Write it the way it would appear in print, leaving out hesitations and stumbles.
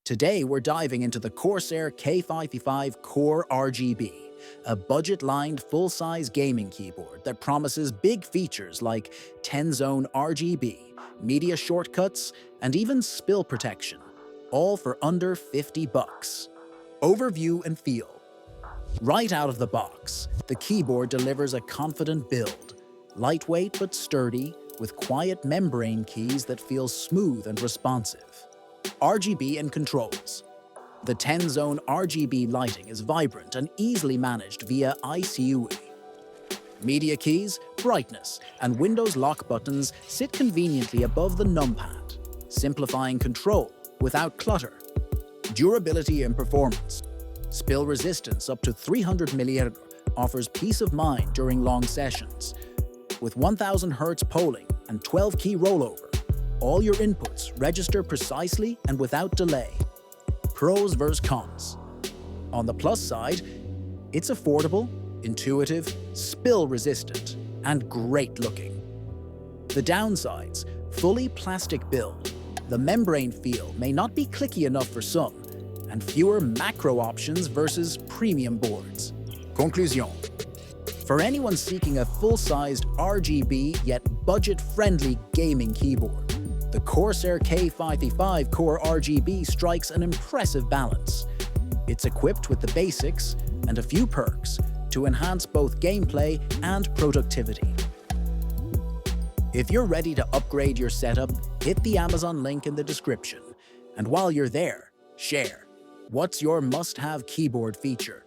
Today we're diving into the Corsair K55 Core RGB, a budget-lined full-size gaming keyboard that promises big features like 10-zone RGB, media shortcuts, and even spill protection, all for under $50. Overview and feel. Right out of the box, the keyboard delivers a confident build, lightweight but sturdy, with quiet membrane keys that feel smooth and responsive. RGB and controls. The 10-zone RGB lighting is vibrant and easily managed via ICUE. Media keys, brightness, and Windows lock buttons sit conveniently above the numpad, simplifying control without clutter. Durability and performance. Spill resistance up to 300 ml offers peace of mind during long sessions. With 1000 Hz polling and 12-key rollover, all your inputs register precisely and without delay. Pros versus cons. On the plus side, it's affordable, intuitive, spill-resistant, and great-looking. The downsides: fully plastic build. The membrane feel may not be clicky enough for some, and fewer macro options versus premium boards. Conclusion. For anyone seeking a full-sized RGB yet budget-friendly gaming keyboard, the Corsair K55 Core RGB strikes an impressive balance. It's equipped with the basics and a few perks to enhance both gameplay and productivity. If you're ready to upgrade your setup, hit the Amazon link in the description. And while you're there, share. What's your must-have keyboard feature?